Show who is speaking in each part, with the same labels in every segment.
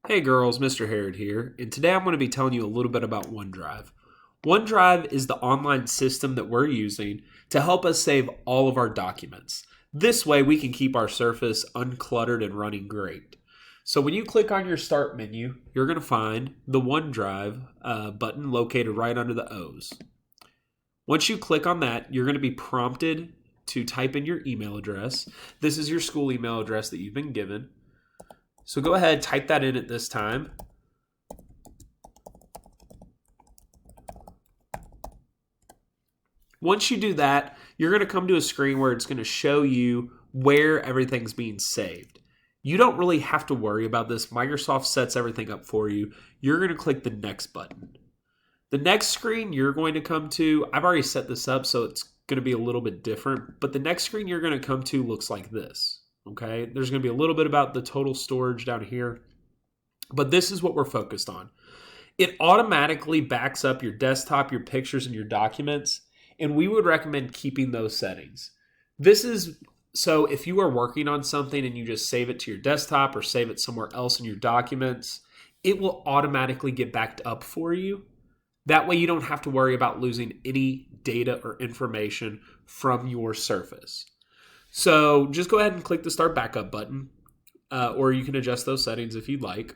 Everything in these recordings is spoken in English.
Speaker 1: Hey girls, Mr. Harrod here, and today I'm going to be telling you a little bit about OneDrive. OneDrive is the online system that we're using to help us save all of our documents. This way we can keep our Surface uncluttered and running great. So when you click on your Start menu, you're going to find the OneDrive button located right under the O's. Once you click on that, you're going to be prompted to type in your email address. This is your school email address that you've been given. So go ahead, type that in at this time. Once you do that, you're going to come to a screen where it's going to show you where everything's being saved. You don't really have to worry about this. Microsoft sets everything up for you. You're going to click the Next button. The next screen you're going to come to, I've already set this up, so it's going to be a little bit different, but the next screen you're going to come to looks like this. Okay, there's going to be a little bit about the total storage down here, but this is what we're focused on. It automatically backs up your desktop, your pictures, and your documents, and we would recommend keeping those settings. This is so if you are working on something and you just save it to your desktop or save it somewhere else in your documents, it will automatically get backed up for you. That way you don't have to worry about losing any data or information from your Surface. So just go ahead and click the Start Backup button, or you can adjust those settings if you'd like.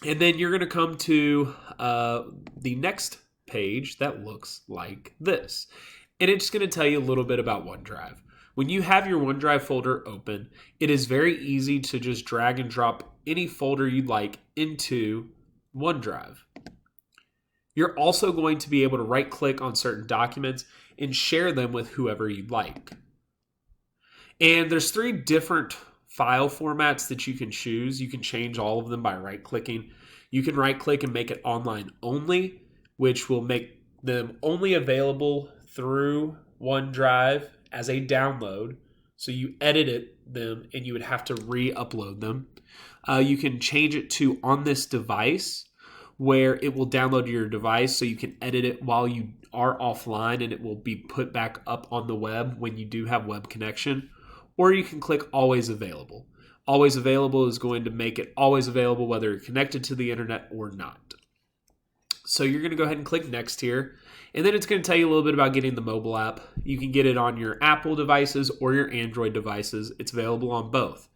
Speaker 1: And then you're going to come to the next page that looks like this. And it's going to tell you a little bit about OneDrive. When you have your OneDrive folder open, it is very easy to just drag and drop any folder you'd like into OneDrive. You're also going to be able to right-click on certain documents and share them with whoever you'd like. And there's 3 different file formats that you can choose. You can change all of them by right-clicking. You can right-click and make it online only, which will make them only available through OneDrive as a download. So you edit them and you would have to re-upload them. You can change it to on this device, where it will download to your device so you can edit it while you are offline and it will be put back up on the web when you do have web connection. Or you can click Always Available. Always Available is going to make it always available whether you're connected to the internet or not. So you're going to go ahead and click Next here. And then it's going to tell you a little bit about getting the mobile app. You can get it on your Apple devices or your Android devices. It's available on both.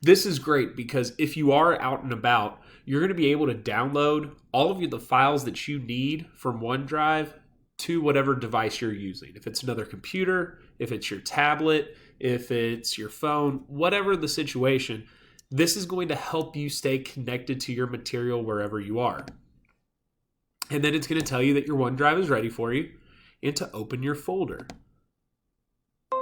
Speaker 1: This is great because if you are out and about, you're going to be able to download all of the files that you need from OneDrive to whatever device you're using. If it's another computer, if it's your tablet, if it's your phone, whatever the situation, this is going to help you stay connected to your material wherever you are. And then it's going to tell you that your OneDrive is ready for you and to open your folder. I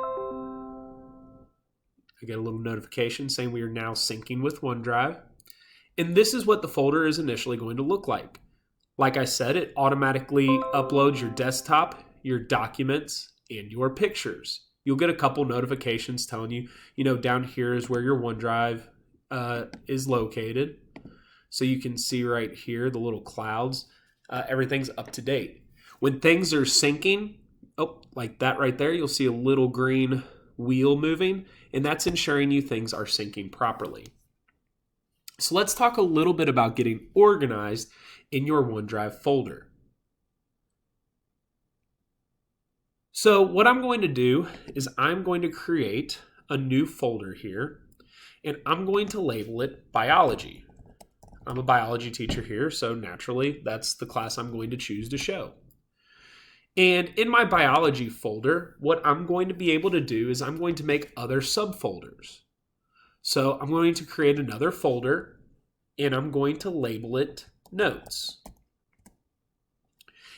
Speaker 1: get a little notification saying we are now syncing with OneDrive. And this is what the folder is initially going to look like. Like I said, it automatically uploads your desktop, your documents, and your pictures. You'll get a couple notifications telling you, down here is where your OneDrive is located. So you can see right here, the little clouds, everything's up to date. When things are syncing, like that right there, you'll see a little green wheel moving, and that's ensuring you things are syncing properly. So let's talk a little bit about getting organized in your OneDrive folder. So what I'm going to do is I'm going to create a new folder here, and I'm going to label it Biology. I'm a biology teacher here, so naturally that's the class I'm going to choose to show. And in my biology folder, what I'm going to be able to do is I'm going to make other subfolders. So I'm going to create another folder, and I'm going to label it Notes.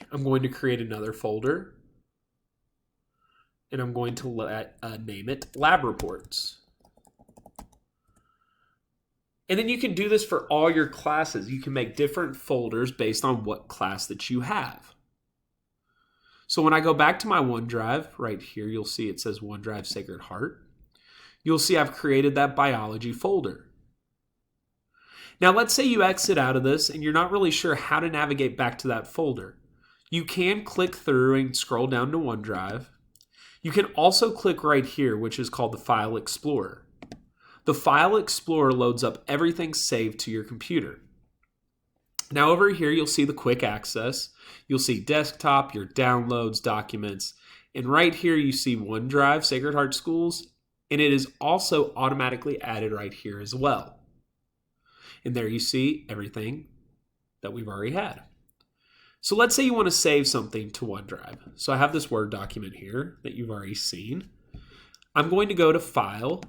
Speaker 1: I'm going to create another folder, and I'm going to name it Lab Reports. And then you can do this for all your classes. You can make different folders based on what class that you have. So when I go back to my OneDrive, right here, you'll see it says OneDrive Sacred Heart. You'll see I've created that biology folder. Now let's say you exit out of this and you're not really sure how to navigate back to that folder. You can click through and scroll down to OneDrive. You can also click right here, which is called the File Explorer. The File Explorer loads up everything saved to your computer. Now over here, you'll see the quick access. You'll see desktop, your downloads, documents, and right here you see OneDrive, Sacred Heart Schools, and it is also automatically added right here as well. And there you see everything that we've already had. So let's say you want to save something to OneDrive. So I have this Word document here that you've already seen. I'm going to go to File,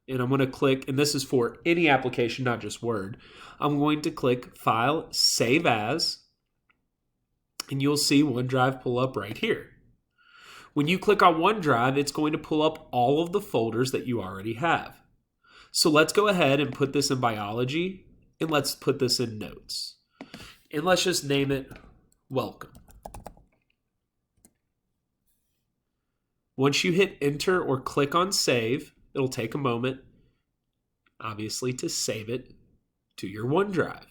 Speaker 1: and I'm going to click, and this is for any application, not just Word. I'm going to click File, Save As, and you'll see OneDrive pull up right here. When you click on OneDrive, it's going to pull up all of the folders that you already have. So let's go ahead and put this in Biology, and let's put this in Notes. And let's just name it Welcome. Once you hit Enter or click on Save, it'll take a moment, obviously, to save it to your OneDrive.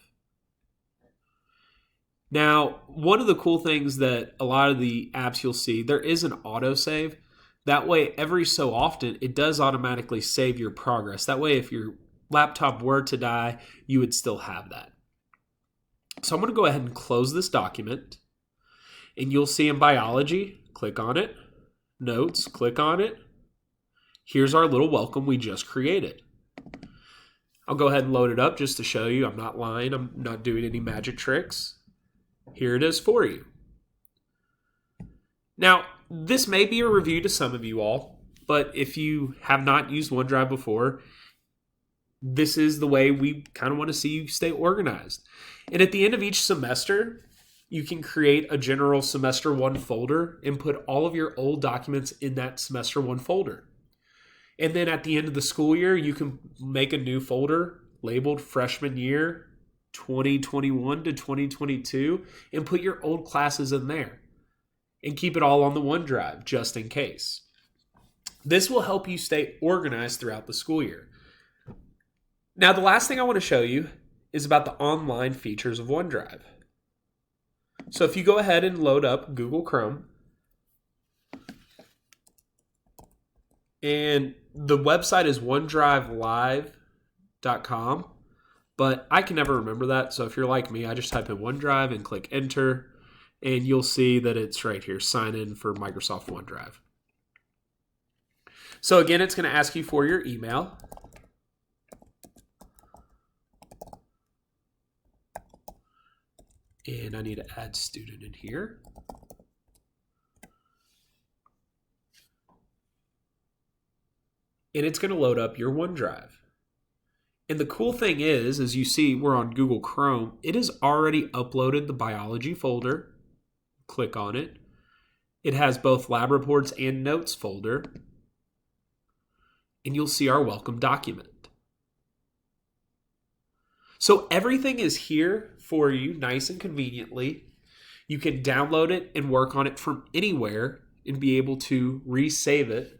Speaker 1: Now, one of the cool things that a lot of the apps you'll see, there is an autosave. That way, every so often, it does automatically save your progress. That way, if your laptop were to die, you would still have that. So I'm going to go ahead and close this document. And you'll see in Biology, click on it. Notes, click on it. Here's our little welcome we just created. I'll go ahead and load it up just to show you. I'm not lying. I'm not doing any magic tricks. Here it is for you. Now, this may be a review to some of you all, but if you have not used OneDrive before, this is the way we kind of want to see you stay organized. And at the end of each semester, you can create a general semester 1 folder and put all of your old documents in that semester 1 folder. And then at the end of the school year, you can make a new folder labeled freshman year 2021 to 2022 and put your old classes in there and keep it all on the OneDrive just in case. This will help you stay organized throughout the school year. Now, the last thing I want to show you is about the online features of OneDrive. So if you go ahead and load up Google Chrome, and the website is onedrivelive.com, but I can never remember that. So if you're like me, I just type in OneDrive and click Enter, and you'll see that it's right here, sign in for Microsoft OneDrive. So again, it's going to ask you for your email. And I need to add student in here. And it's going to load up your OneDrive. And the cool thing is, as you see, we're on Google Chrome. It has already uploaded the biology folder. Click on it. It has both lab reports and notes folder. And you'll see our welcome document. So everything is here for you nice and conveniently. You can download it and work on it from anywhere and be able to resave it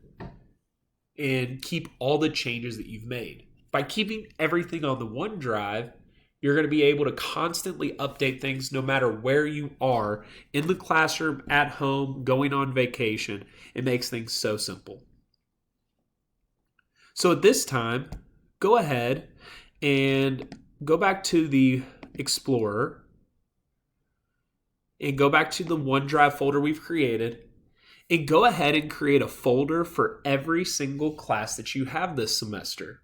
Speaker 1: and keep all the changes that you've made. By keeping everything on the OneDrive, you're going to be able to constantly update things no matter where you are, in the classroom, at home, going on vacation. It makes things so simple. So at this time, go ahead and go back to the Explorer and go back to the OneDrive folder we've created and go ahead and create a folder for every single class that you have this semester.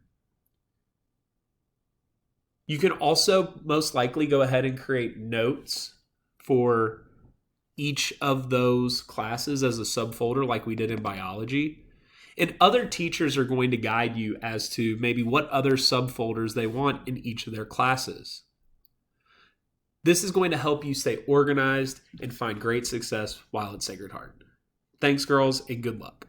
Speaker 1: You can also most likely go ahead and create notes for each of those classes as a subfolder like we did in biology. And other teachers are going to guide you as to maybe what other subfolders they want in each of their classes. This is going to help you stay organized and find great success while at Sacred Heart. Thanks, girls, and good luck.